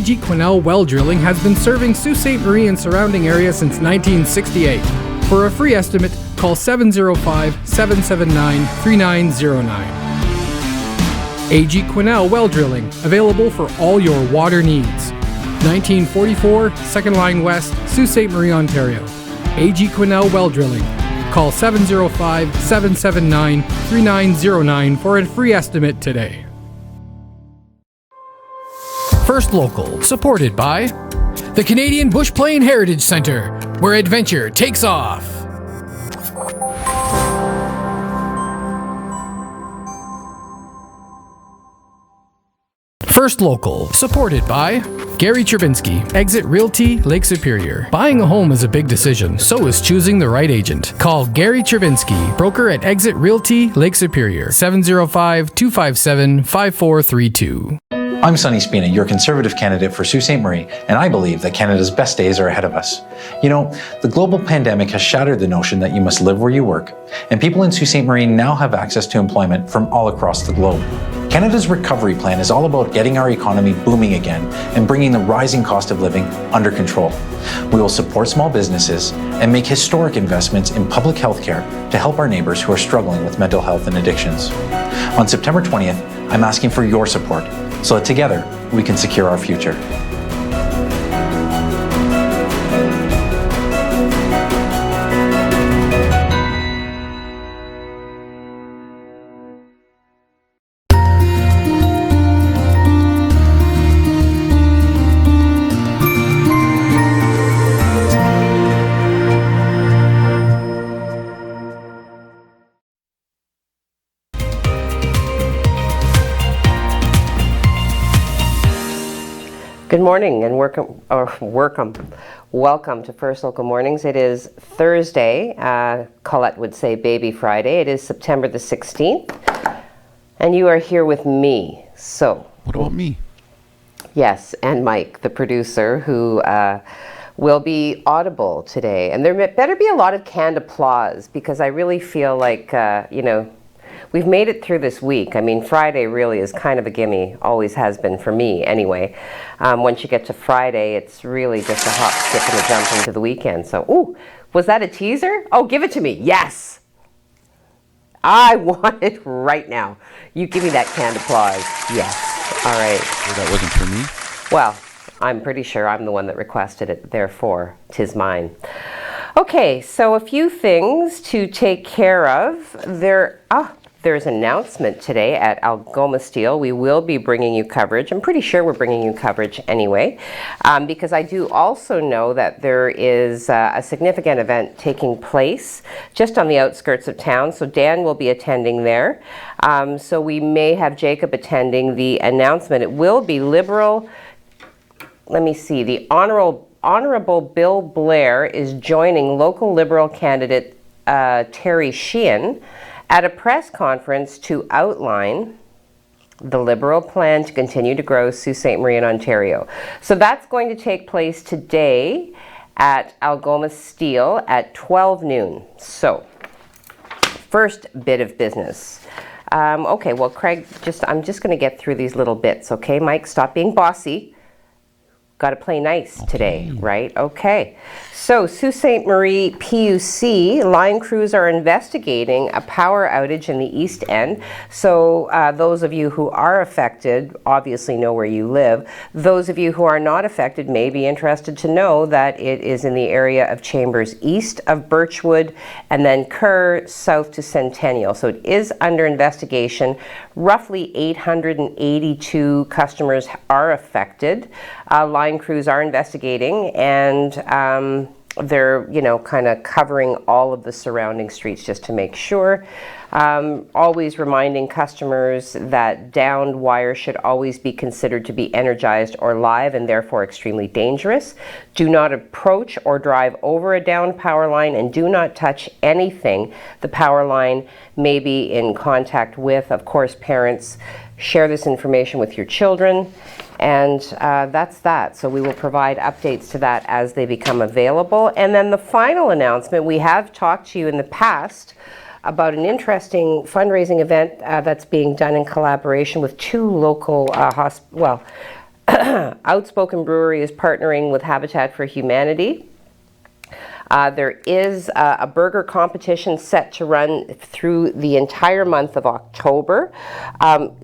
A.G. Quinnell Well Drilling has been serving Sault Ste. Marie and surrounding area since 1968. For a free estimate, call 705-779-3909. A.G. Quinnell Well Drilling, available for all your water needs. 1944, Second Line West, Sault Ste. Marie, Ontario. A.G. Quinnell Well Drilling. Call 705-779-3909 for a free estimate today. First Local, supported by the Canadian Bush Plain Heritage Centre, where adventure takes off. First Local, supported by Gary Cherbinsky, Exit Realty, Lake Superior. Buying a home is a big decision, so is choosing the right agent. Call Gary Cherbinsky, broker at Exit Realty, Lake Superior, 705-257-5432. I'm Sonny Spina, your Conservative candidate for Sault Ste. Marie, and I believe that Canada's best days are ahead of us. You know, the global pandemic has shattered the notion that you must live where you work, and people in Sault Ste. Marie now have access to employment from all across the globe. Canada's recovery plan is all about getting our economy booming again and bringing the rising cost of living under control. We will support small businesses and make historic investments in public health care to help our neighbors who are struggling with mental health and addictions. On September 20th, I'm asking for your support so that together we can secure our future. Good morning and welcome to First Local Mornings. It is Thursday, Colette would say Baby Friday. It is September the 16th, and you are here with me. So, what about me? Yes, and Mike, the producer, who will be audible today. And there better be a lot of canned applause, because I really feel like, we've made it through this week. I mean, Friday really is kind of a gimme, always has been for me anyway. Once you get to Friday, it's really just a hop, skip, and a jump into the weekend. So, ooh, was that a teaser? Oh, give it to me. Yes. I want it right now. You give me that canned applause. Yes. All right. Well, that wasn't for me? Well, I'm pretty sure I'm the one that requested it, therefore, 'tis mine. Okay, so a few things to take care of. There's an announcement today at Algoma Steel. We will be bringing you coverage. I'm pretty sure we're bringing you coverage anyway, because I do also know that there is a significant event taking place just on the outskirts of town. So Dan will be attending there. So we may have Jacob attending the announcement. It will be Liberal, let me see, the Honorable Bill Blair is joining local Liberal candidate Terry Sheehan at a press conference to outline the Liberal plan to continue to grow Sault Ste. Marie in Ontario. So that's going to take place today at Algoma Steel at 12 noon. So, first bit of business. Okay, well, Craig, I'm just going to get through these little bits, okay? Mike, stop being bossy. Got to play nice today, right? Okay. So, Sault Ste. Marie PUC, line crews are investigating a power outage in the East End. So, those of you who are affected obviously know where you live. Those of you who are not affected may be interested to know that it is in the area of Chambers east of Birchwood and then Kerr south to Centennial. So, it is under investigation. Roughly 882 customers are affected. Line crews are investigating, and they're, kind of covering all of the surrounding streets just to make sure. Always reminding customers that downed wires should always be considered to be energized or live and therefore extremely dangerous. Do not approach or drive over a downed power line, and do not touch anything the power line may be in contact with. Of course, parents, share this information with your children. And that's that. So we will provide updates to that as they become available. And then the final announcement, we have talked to you in the past about an interesting fundraising event that's being done in collaboration with two local Outspoken Brewery is partnering with Habitat for Humanity. There is a burger competition set to run through the entire month of October.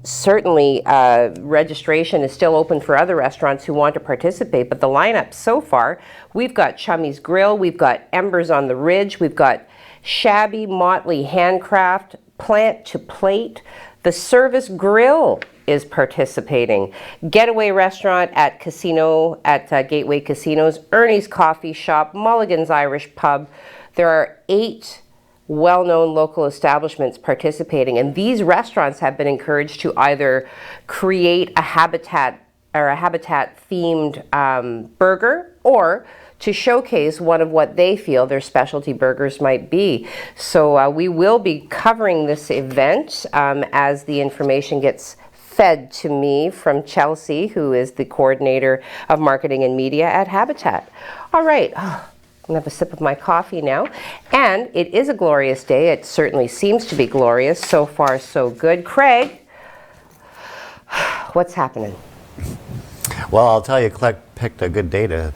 Certainly, registration is still open for other restaurants who want to participate, but the lineup so far, we've got Chummy's Grill, we've got Embers on the Ridge, we've got Shabby Motley Handcraft, Plant to Plate, the Service Grill is participating. Getaway Restaurant at Gateway Casinos, Ernie's Coffee Shop, Mulligan's Irish Pub. There are 8 well-known local establishments participating, and these restaurants have been encouraged to either create a Habitat themed burger, or to showcase one of what they feel their specialty burgers might be. So we will be covering this event as the information gets fed to me from Chelsea, who is the coordinator of marketing and media at Habitat. All right, I'm gonna have a sip of my coffee now. And it is a glorious day. It certainly seems to be glorious. So far, so good. Craig, what's happening? Well, I'll tell you, Clark picked a good day to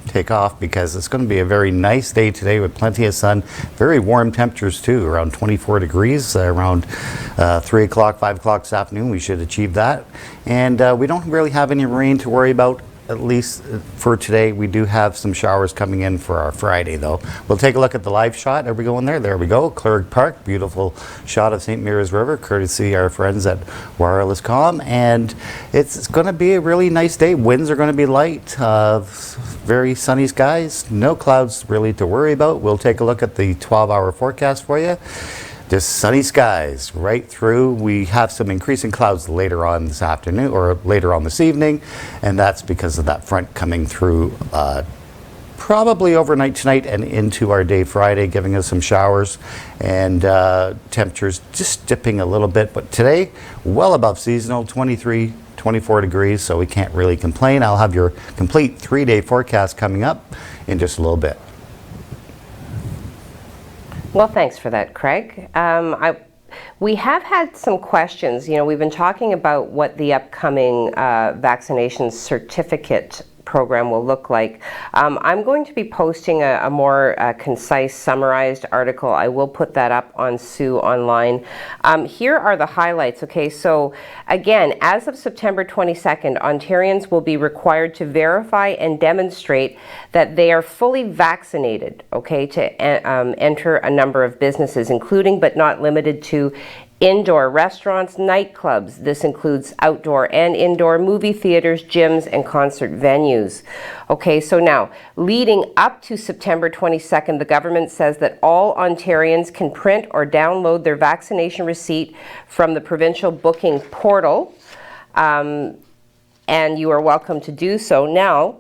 take off because it's going to be a very nice day today with plenty of sun, very warm temperatures too, around 24 degrees, around 3 o'clock, 5 o'clock this afternoon. We should achieve that. And we don't really have any rain to worry about, at least for today. We do have some showers coming in for our Friday though. We'll take a look at the live shot. Are we going there? There we go. Clerg Park, beautiful shot of St. Mary's River, courtesy our friends at Wireless.com. And it's going to be a really nice day. Winds are going to be light, very sunny skies, no clouds really to worry about. We'll take a look at the 12-hour forecast for you. Just sunny skies right through. We have some increasing clouds later on this afternoon or later on this evening, and that's because of that front coming through probably overnight tonight and into our day Friday, giving us some showers and temperatures just dipping a little bit. But today, well above seasonal, 23, 24 degrees, so we can't really complain. I'll have your complete 3-day forecast coming up in just a little bit. Well, thanks for that, Craig. We have had some questions. You know, we've been talking about what the upcoming vaccination certificate program will look like. I'm going to be posting a more concise, summarized article. I will put that up on Sue online. Here are the highlights. Okay, so again, as of September 22nd, Ontarians will be required to verify and demonstrate that they are fully vaccinated, okay, to enter a number of businesses, including but not limited to indoor restaurants, nightclubs. This includes outdoor and indoor movie theaters, gyms, and concert venues. Okay, so now, leading up to September 22nd, the government says that all Ontarians can print or download their vaccination receipt from the provincial booking portal, and you are welcome to do so. Now,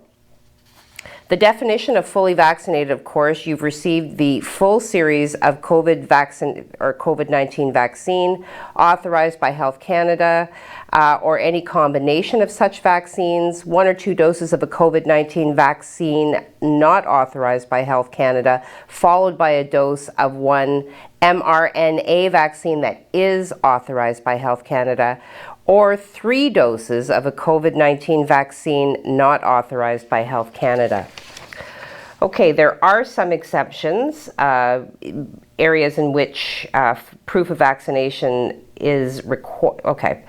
the definition of fully vaccinated, of course, you've received the full series of COVID-19 vaccine authorized by Health Canada, or any combination of such vaccines, 1 or 2 doses of a COVID-19 vaccine not authorized by Health Canada, followed by a dose of 1 mRNA vaccine that is authorized by Health Canada, or 3 doses of a COVID-19 vaccine not authorized by Health Canada. Okay, there are some exceptions, areas in which proof of vaccination is required. Okay,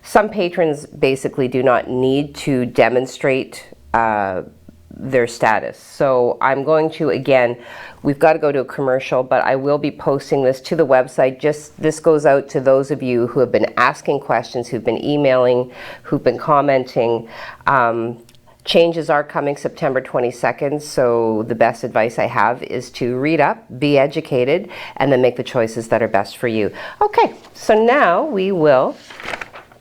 some patrons basically do not need to demonstrate their status. So I'm going to, again, we've got to go to a commercial, but I will be posting this to the website. This goes out to those of you who have been asking questions, who've been emailing, who've been commenting. Changes are coming September 22nd, so the best advice I have is to read up, be educated, and then make the choices that are best for you. Okay, so now we will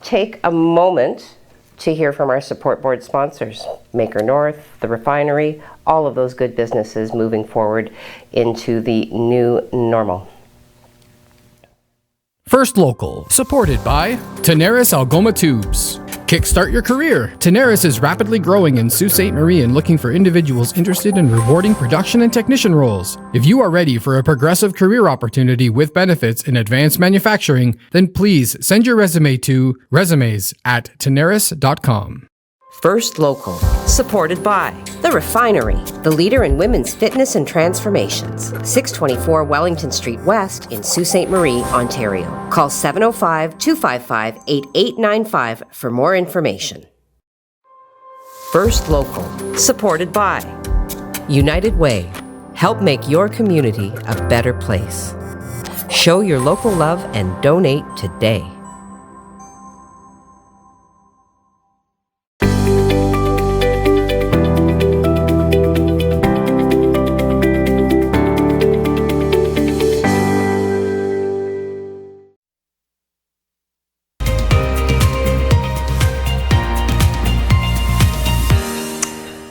take a moment to hear from our support board sponsors, Maker North, the refinery, all of those good businesses moving forward into the new normal. First Local, supported by Tenaris Algoma Tubes. Kickstart your career. Tenaris is rapidly growing in Sault Ste. Marie and looking for individuals interested in rewarding production and technician roles. If you are ready for a progressive career opportunity with benefits in advanced manufacturing, then please send your resume to resumes@tenaris.com. First Local, supported by The Refinery, the leader in women's fitness and transformations. 624 Wellington Street West in Sault Ste. Marie, Ontario. Call 705-255-8895 for more information. First Local, supported by United Way. Help make your community a better place. Show your local love and donate today.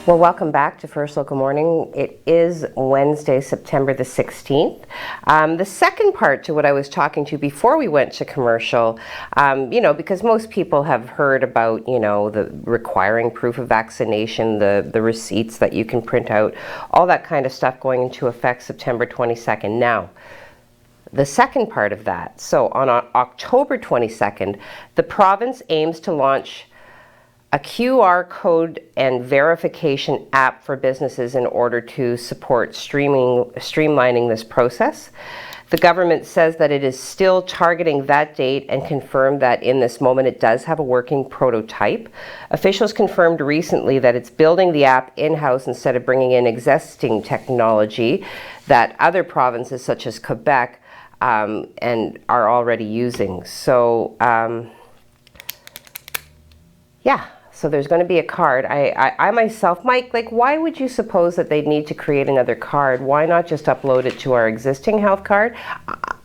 Well, welcome back to First Local Morning. It is Wednesday, September the 16th. The second part to what I was talking to before we went to commercial, because most people have heard about, the requiring proof of vaccination, the receipts that you can print out, all that kind of stuff going into effect September 22nd. Now, the second part of that, so on October 22nd, the province aims to launch a QR code and verification app for businesses in order to support streamlining this process. The government says that it is still targeting that date and confirmed that in this moment it does have a working prototype. Officials confirmed recently that it's building the app in-house instead of bringing in existing technology that other provinces such as Quebec and are already using. So, yeah. So there's going to be a card. I myself, Mike, why would you suppose that they'd need to create another card? Why not just upload it to our existing health card?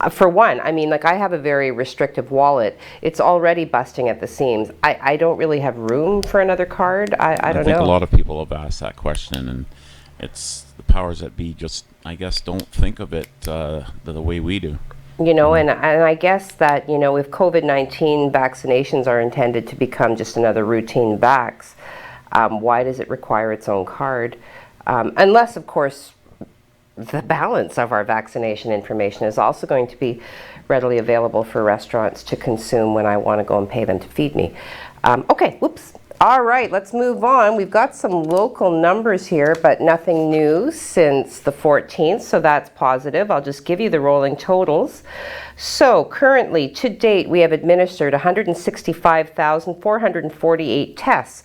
For one, I have a very restrictive wallet. It's already busting at the seams. I don't really have room for another card. I don't know. I think a lot of people have asked that question, and it's the powers that be just, I guess, don't think of it the way we do. And I guess that, if COVID-19 vaccinations are intended to become just another routine vax, why does it require its own card? Unless, of course, the balance of our vaccination information is also going to be readily available for restaurants to consume when I want to go and pay them to feed me. Okay, whoops. All right, let's move on. We've got some local numbers here, but nothing new since the 14th, so that's positive. I'll just give you the rolling totals. So currently, to date, we have administered 165,448 tests,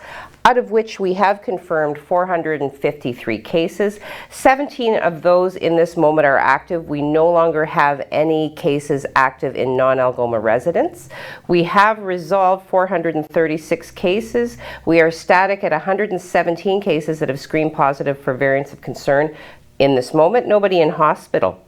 out of which we have confirmed 453 cases. 17 of those in this moment are active. We no longer have any cases active in non-Algoma residents. We have resolved 436 cases. We are static at 117 cases that have screened positive for variants of concern. In this moment, nobody in hospital.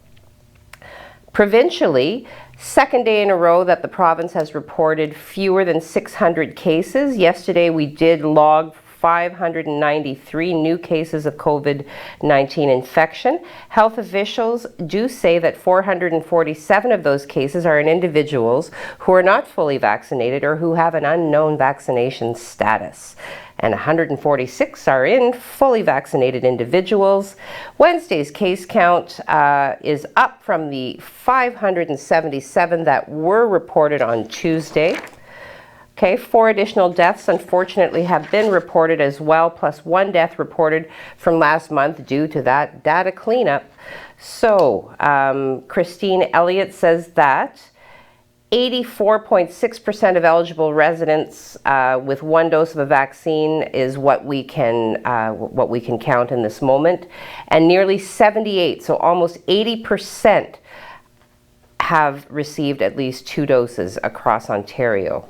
Provincially, second day in a row that the province has reported fewer than 600 cases. Yesterday we did log 593 new cases of COVID-19 infection. Health officials do say that 447 of those cases are in individuals who are not fully vaccinated or who have an unknown vaccination status. And 146 are in fully vaccinated individuals. Wednesday's case count is up from the 577 that were reported on Tuesday. Okay, 4 additional deaths unfortunately have been reported as well, plus 1 death reported from last month due to that data cleanup. So, Christine Elliott says that 84.6% of eligible residents with 1 dose of a vaccine is what we can count in this moment, and nearly 78, so almost 80%, have received at least 2 doses across Ontario.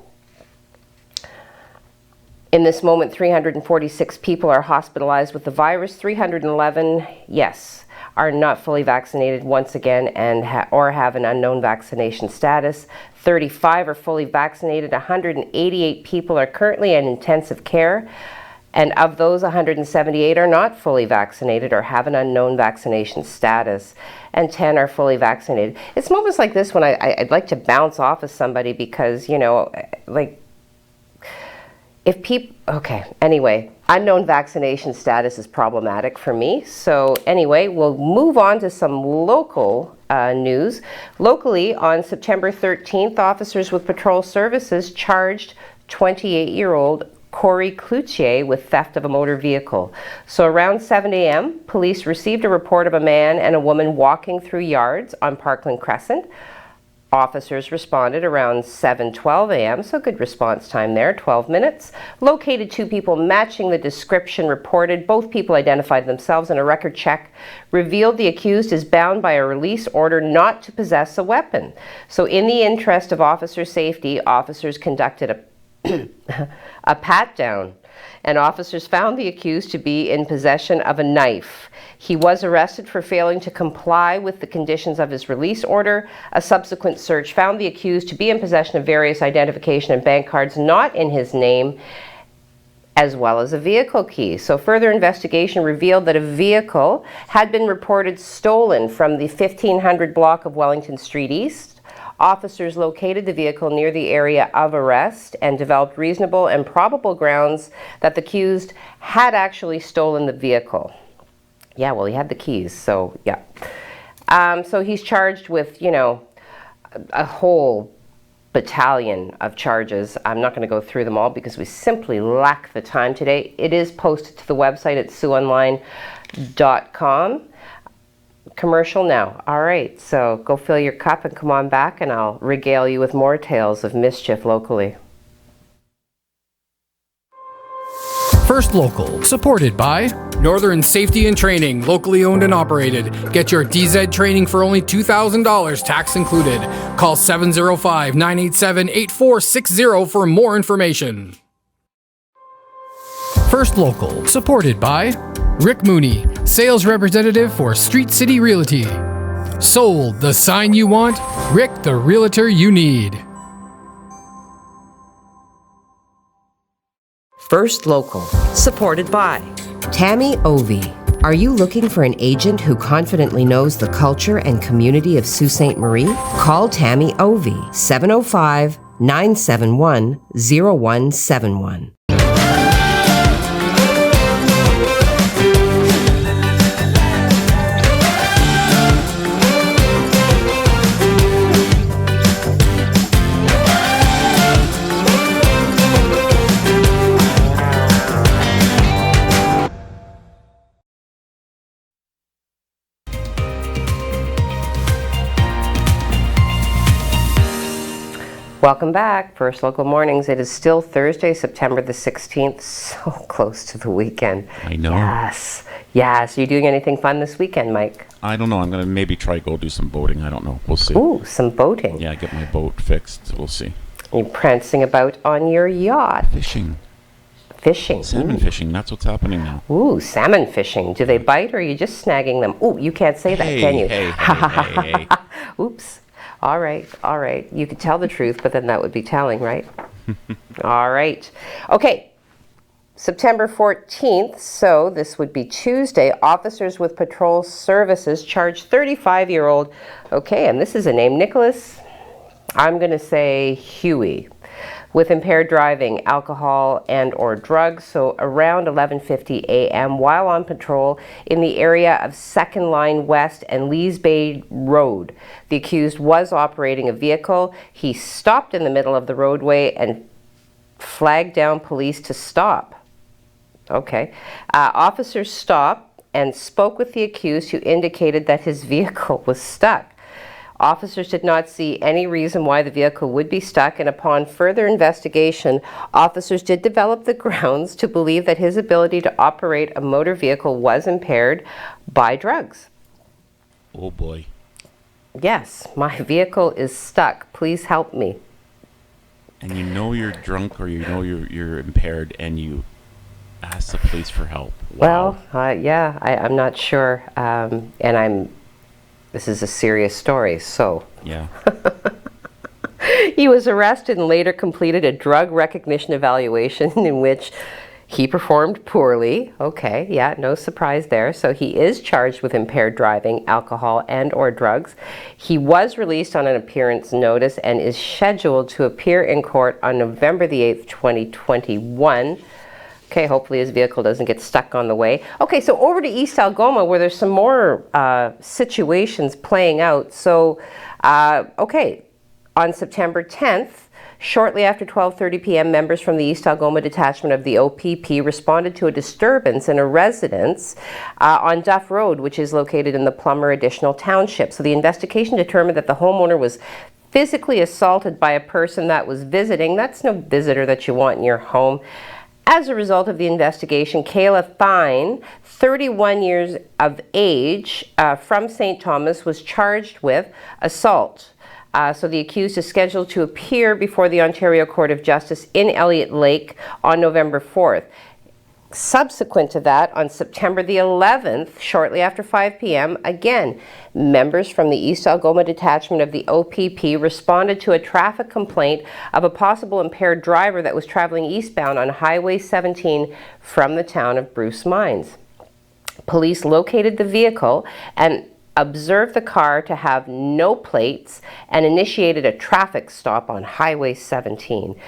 In this moment, 346 people are hospitalized with the virus. 311, yes, are not fully vaccinated once again and or have an unknown vaccination status. 35 are fully vaccinated. 188 people are currently in intensive care. And of those, 178 are not fully vaccinated or have an unknown vaccination status, and 10 are fully vaccinated. It's moments like this when I'd like to bounce off of somebody because, if people, okay, anyway, unknown vaccination status is problematic for me. So anyway, we'll move on to some local news. Locally, on September 13th, officers with patrol services charged 28-year-old Corey Cloutier with theft of a motor vehicle. So around 7 a.m., police received a report of a man and a woman walking through yards on Parkland Crescent. Officers responded around 7:12 a.m., so good response time there, 12 minutes. Located two people matching the description reported. Both people identified themselves, and a record check revealed the accused is bound by a release order not to possess a weapon. So in the interest of officer safety, officers conducted a pat-down, and officers found the accused to be in possession of a knife. He was arrested for failing to comply with the conditions of his release order. A subsequent search found the accused to be in possession of various identification and bank cards not in his name, as well as a vehicle key. So further investigation revealed that a vehicle had been reported stolen from the 1500 block of Wellington Street East. Officers located the vehicle near the area of arrest and developed reasonable and probable grounds that the accused had actually stolen the vehicle. Yeah, well, he had the keys, so yeah. So he's charged with, you know, a whole battalion of charges. I'm not going to go through them all because we simply lack the time today. It is posted to the website at SiouxOnline.com. Commercial now. All right, so go fill your cup and come on back, and I'll regale you with more tales of mischief locally. First Local, supported by Northern Safety and Training, locally owned and operated. Get your DZ training for only $2,000, tax included. Call 705-987-8460 for more information. First Local, supported by Rick Mooney, sales representative for Street City Realty. Sold, the sign you want, Rick, the realtor you need. First Local, supported by Tammy Ovey. Are you looking for an agent who confidently knows the culture and community of Sault Ste. Marie? Call Tammy Ovey, 705-971-0171. Welcome back, First Local Mornings. It is still Thursday, September the 16th, so close to the weekend. I know. Yes. Yes. Are you doing anything fun this weekend, Mike? I don't know. I'm going to maybe try go do some boating. I don't know. We'll see. Ooh, some boating. Yeah, get my boat fixed. We'll see. You're prancing about on your yacht. Fishing. Fishing. Salmon fishing. That's what's happening now. Ooh, salmon fishing. Do they bite or are you just snagging them? Ooh, you can't say that, can you? Hey. Oops. All right. You could tell the truth, but then that would be telling, right? All right. Okay. September 14th, so this would be Tuesday, officers with patrol services charged 35-year-old, okay, and this is a name, Nicholas, I'm going to say Huey, with impaired driving, alcohol and or drugs. So around 11:50 a.m. while on patrol in the area of 2nd Line West and Lees Bay Road, the accused was operating a vehicle. He stopped in the middle of the roadway and flagged down police to stop. Okay. Officers stopped and spoke with the accused, who indicated that his vehicle was stuck. Officers did not see any reason why the vehicle would be stuck, and upon further investigation, officers did develop the grounds to believe that his ability to operate a motor vehicle was impaired by drugs. Oh boy. Yes, my vehicle is stuck. Please help me. And you know you're drunk, or you know you're impaired, and you ask the police for help. Wow. Well, yeah, I'm not sure, and this is a serious story, so. Yeah. He was arrested and later completed a drug recognition evaluation in which he performed poorly. Okay, yeah, no surprise there. So he is charged with impaired driving, alcohol and or drugs. He was released on an appearance notice and is scheduled to appear in court on November the 8th, 2021. Okay, hopefully his vehicle doesn't get stuck on the way. Okay, so over to East Algoma, where there's some more situations playing out. So, okay, on September 10th, Shortly after 12:30 p.m., members from the East Algoma detachment of the OPP responded to a disturbance in a residence on Duff Road, which is located in the Plummer Additional Township. So the investigation determined that the homeowner was physically assaulted by a person that was visiting. That's no visitor that you want in your home. As a result of the investigation, Kayla Fine, 31 years of age, from St. Thomas, was charged with assault. So the accused is scheduled to appear before the Ontario Court of Justice in Elliott Lake on November 4th. Subsequent to that, on September the 11th, shortly after 5 p.m., again, members from the East Algoma detachment of the OPP responded to a traffic complaint of a possible impaired driver that was traveling eastbound on Highway 17 from the town of Bruce Mines. Police located the vehicle and observed the car to have no plates and initiated a traffic stop on Highway 17.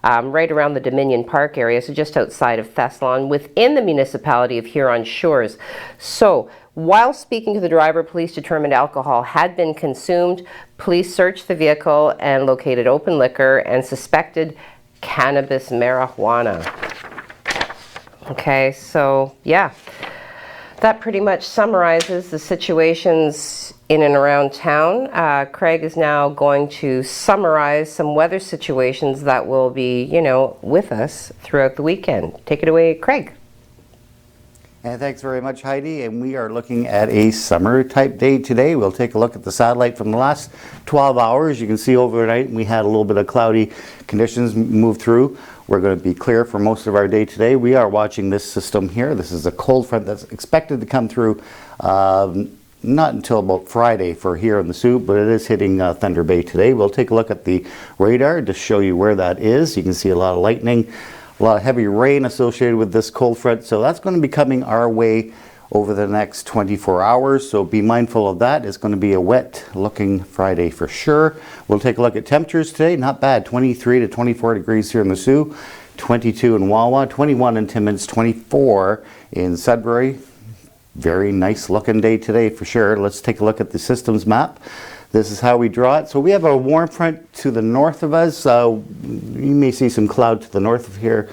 Right around the Dominion Park area, so just outside of Thessalon, within the municipality of Huron Shores. So, while speaking to the driver, police determined alcohol had been consumed. Police searched the vehicle and located open liquor and suspected cannabis marijuana. Okay, so yeah. That pretty much summarizes the situations in and around town. Craig is now going to summarize some weather situations that will be, with us throughout the weekend. Take it away, Craig. And thanks very much, Heidi. And we are looking at a summer type day today. We'll take a look at the satellite from the last 12 hours. You can see overnight we had a little bit of cloudy conditions move through. We're going to be clear for most of our day today. We are watching this system here. This is a cold front that's expected to come through not until about Friday for here in the Sault, but it is hitting Thunder Bay today. We'll take a look at the radar to show you where that is. You can see a lot of lightning, a lot of heavy rain associated with this cold front. So that's going to be coming our way over the next 24 hours. So be mindful of that. It's going to be a wet looking Friday for sure. We'll take a look at temperatures today. Not bad. 23 to 24 degrees here in the Sault, 22 in Wawa, 21 in Timmins, 24 in Sudbury. Very nice looking day today for sure. Let's take a look at the systems map. This is how we draw it. So we have a warm front to the north of us. You may see some cloud to the north of here.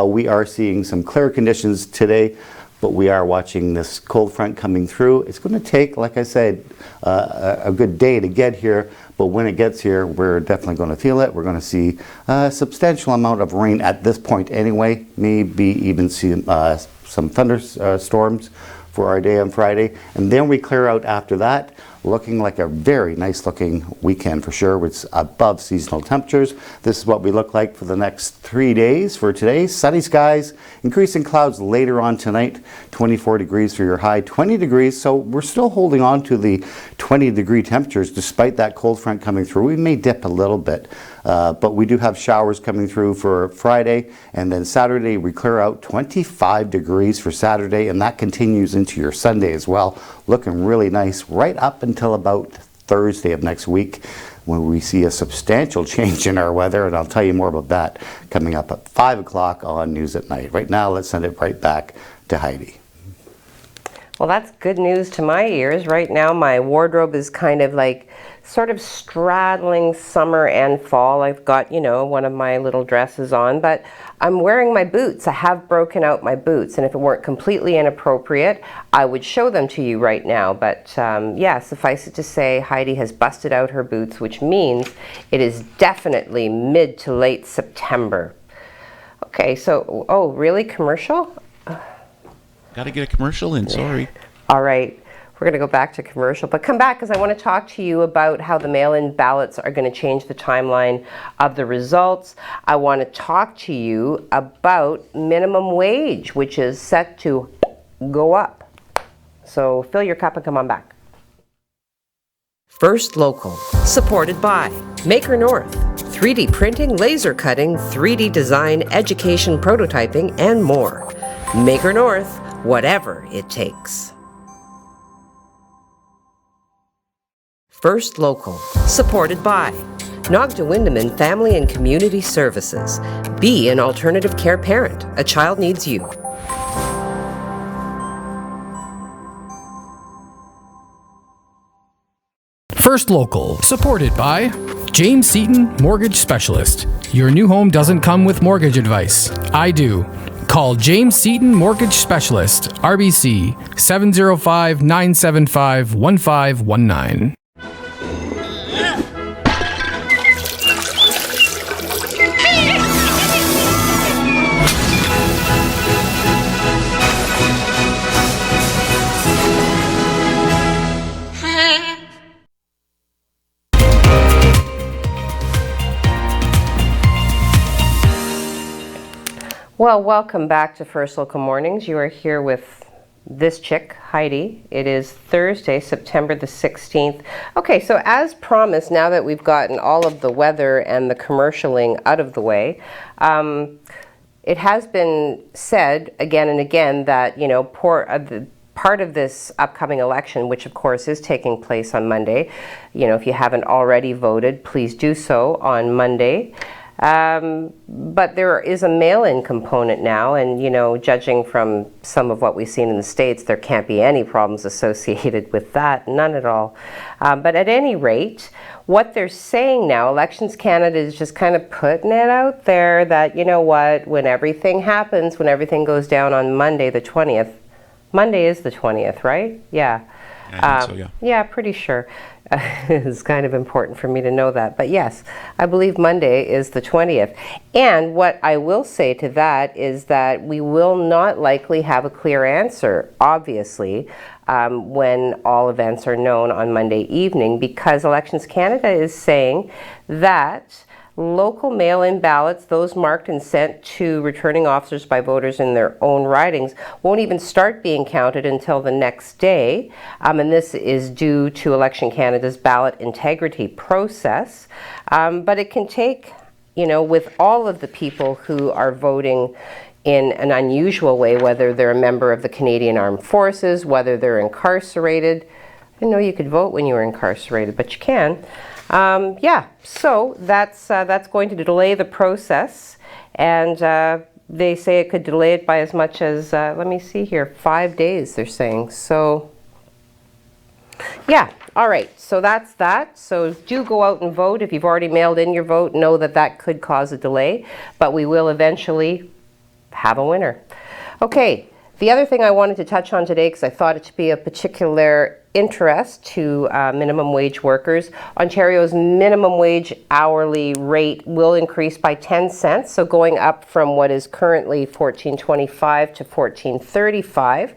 We are seeing some clear conditions today, but we are watching this cold front coming through. It's going to take, like I said, a good day to get here, but when it gets here, we're definitely going to feel it. We're going to see a substantial amount of rain at this point anyway, maybe even see some thunderstorms for our day on Friday, and then we clear out after that, looking like a very nice looking weekend for sure, with above seasonal temperatures. This is what we look like for the next 3 days. For today, sunny skies, increasing clouds later on tonight, 24 degrees for your high, 20 degrees, so we're still holding on to the 20-degree temperatures despite that cold front coming through. We may dip a little bit, but we do have showers coming through for Friday, and then Saturday we clear out 25 degrees for Saturday, and that continues into your Sunday as well, looking really nice right up until about Thursday of next week, when we see a substantial change in our weather, and I'll tell you more about that coming up at 5 o'clock on News at Night. Right now, let's send it right back to Heidi. Well, that's good news to my ears. Right now, my wardrobe is kind of like sort of straddling summer and fall. I've got, one of my little dresses on, but I'm wearing my boots. I have broken out my boots, and if it weren't completely inappropriate, I would show them to you right now. But yeah, suffice it to say, Heidi has busted out her boots, which means it is definitely mid to late September. Okay, so, oh, really? Commercial? Got to get a commercial in, sorry. All right. We're going to go back to commercial, but come back because I want to talk to you about how the mail-in ballots are going to change the timeline of the results. I want to talk to you about minimum wage, which is set to go up. So fill your cup and come on back. First Local, supported by Maker North, 3D printing, laser cutting, 3D design, education, prototyping, and more. Maker North, whatever it takes. First Local, supported by Nogda Windeman Family and Community Services. Be an alternative care parent. A child needs you. First Local, supported by James Seton, Mortgage Specialist. Your new home doesn't come with mortgage advice. I do. Call James Seton Mortgage Specialist, RBC 705-975-1519. Well, welcome back to First Local Mornings. You are here with this chick, Heidi. It is Thursday, September the 16th. Okay, so as promised, now that we've gotten all of the weather and the commercialing out of the way, it has been said again and again that, you know, part of this upcoming election, which of course is taking place on Monday, you know, if you haven't already voted, please do so on Monday. But there is a mail-in component now, and, you know, judging from some of what we've seen in the States, there can't be any problems associated with that, none at all. But at any rate, what they're saying now, Elections Canada is just kind of putting it out there that, you know what, when everything happens, when everything goes down on Monday the 20th, Monday is the 20th, right? Yeah. I think so, yeah. Yeah, pretty sure. It's kind of important for me to know that. But yes, I believe Monday is the 20th. And what I will say to that is that we will not likely have a clear answer, obviously, when all events are known on Monday evening, because Elections Canada is saying that local mail-in ballots, those marked and sent to returning officers by voters in their own ridings, won't even start being counted until the next day. And this is due to Election Canada's ballot integrity process. But it can take, you know, with all of the people who are voting in an unusual way, whether they're a member of the Canadian Armed Forces, whether they're incarcerated. I didn't know you could vote when you were incarcerated, but you can. Yeah, so that's going to delay the process, and they say it could delay it by as much as, let me see here, 5 days, they're saying. So, yeah, all right, so that's that. So do go out and vote. If you've already mailed in your vote, know that that could cause a delay, but we will eventually have a winner. Okay, the other thing I wanted to touch on today, because I thought it to be of particular interest to minimum wage workers, Ontario's minimum wage hourly rate will increase by 10 cents, so going up from what is currently $14.25 to $14.35.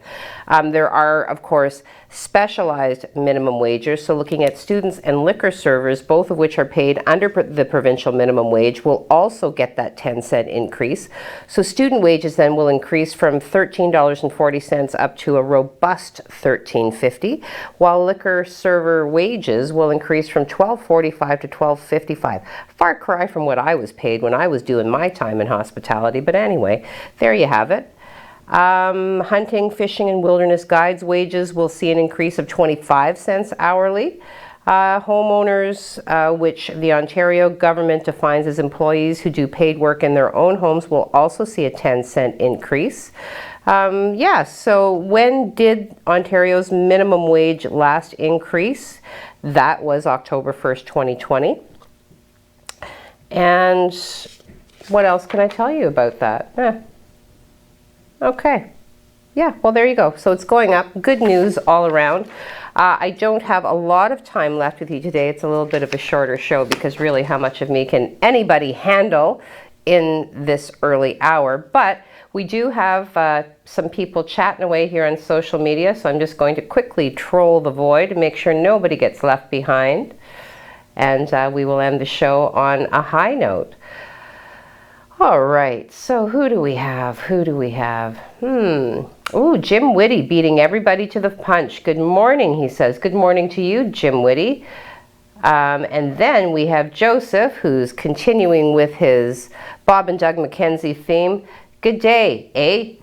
There are, of course, specialized minimum wages, so looking at students and liquor servers, both of which are paid under the provincial minimum wage, will also get that 10-cent increase. So student wages then will increase from $13.40 up to a robust $13.50, while liquor server wages will increase from $12.45 to $12.55. Far cry from what I was paid when I was doing my time in hospitality, but anyway, there you have it. Hunting, fishing, and wilderness guides wages will see an increase of 25 cents hourly. Homeowners, which the Ontario government defines as employees who do paid work in their own homes, will also see a 10-cent increase. Yeah, so when did Ontario's minimum wage last increase? That was October 1st, 2020. And what else can I tell you about that? Okay. Yeah, well, there you go. So it's going up. Good news all around. I don't have a lot of time left with you today. It's a little bit of a shorter show because really how much of me can anybody handle in this early hour? But we do have some people chatting away here on social media, so I'm just going to quickly troll the void to make sure nobody gets left behind. And we will end the show on a high note. All right, so who do we have? Ooh, Jim Whitty beating everybody to the punch. Good morning, he says. Good morning to you, Jim Whitty. And then we have Joseph, who's continuing with his Bob and Doug McKenzie theme. Good day, eh?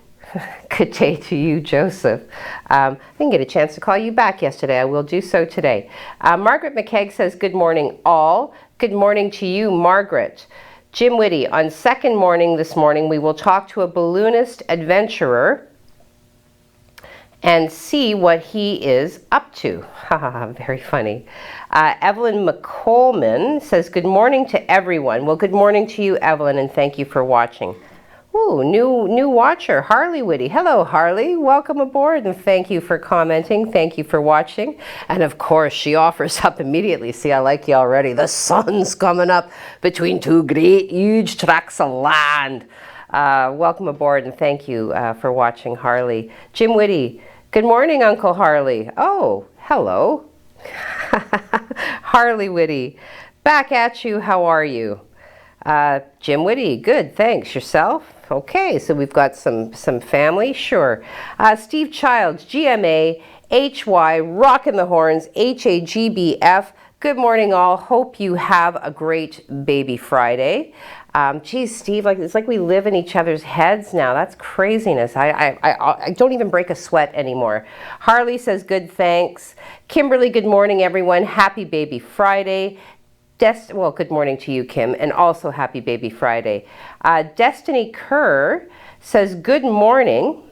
Good day to you, Joseph. I didn't get a chance to call you back yesterday. I will do so today. Margaret McKegg says, good morning, all. Good morning to you, Margaret. Jim Whitty, on second morning this morning, we will talk to a balloonist adventurer and see what he is up to. Haha, very funny. Evelyn McColman says, good morning to everyone. Well, good morning to you, Evelyn, and thank you for watching. Ooh, new watcher, Harley Whitty. Hello, Harley. Welcome aboard, and thank you for commenting. Thank you for watching. And of course, she offers up immediately. See, I like you already. The sun's coming up between two great, huge tracts of land. Welcome aboard, and thank you for watching, Harley. Jim Whitty. Good morning, Uncle Harley. Oh, hello. Harley Whitty. Back at you. How are you? Jim Whitty. Good, thanks. Yourself? Okay, so we've got some family, sure. Steve Childs, GMA, HY, Rockin' the Horns, HAGBF. Good morning, all. Hope you have a great Baby Friday. Geez, Steve, it's like we live in each other's heads now. That's craziness. I don't even break a sweat anymore. Harley says, good, thanks. Kimberly, good morning, everyone. Happy Baby Friday. Well, good morning to you, Kim, and also happy Baby Friday. Destiny Kerr says, good morning.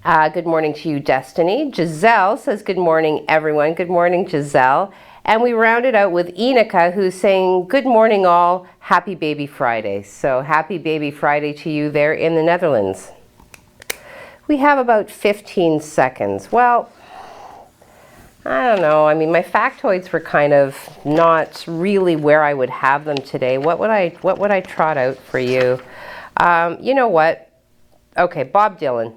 Good morning to you, Destiny. Giselle says, good morning, everyone. Good morning, Giselle. And we round it out with Enika, who's saying, good morning, all. Happy Baby Friday. So happy Baby Friday to you there in the Netherlands. We have about 15 seconds. Well, I don't know. I mean, my factoids were kind of not really where I would have them today. What would I trot out for you? You know what? Okay, Bob Dylan.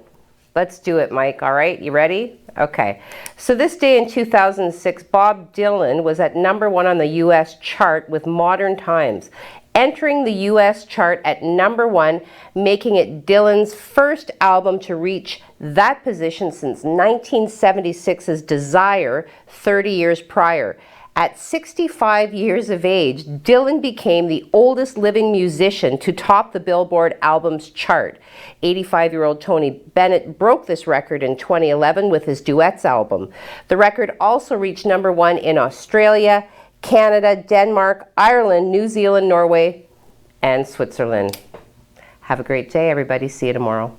Let's do it, Mike. All right, you ready? Okay. So this day in 2006, Bob Dylan was at #1 on the U.S. chart with Modern Times, entering the U.S. chart at #1, making it Dylan's first album to reach that position since 1976's Desire 30 years prior. At 65 years of age, Dylan became the oldest living musician to top the Billboard Albums chart. 85-year-old Tony Bennett broke this record in 2011 with his Duets album. The record also reached #1 in Australia, Canada, Denmark, Ireland, New Zealand, Norway, and Switzerland. Have a great day, everybody. See you tomorrow.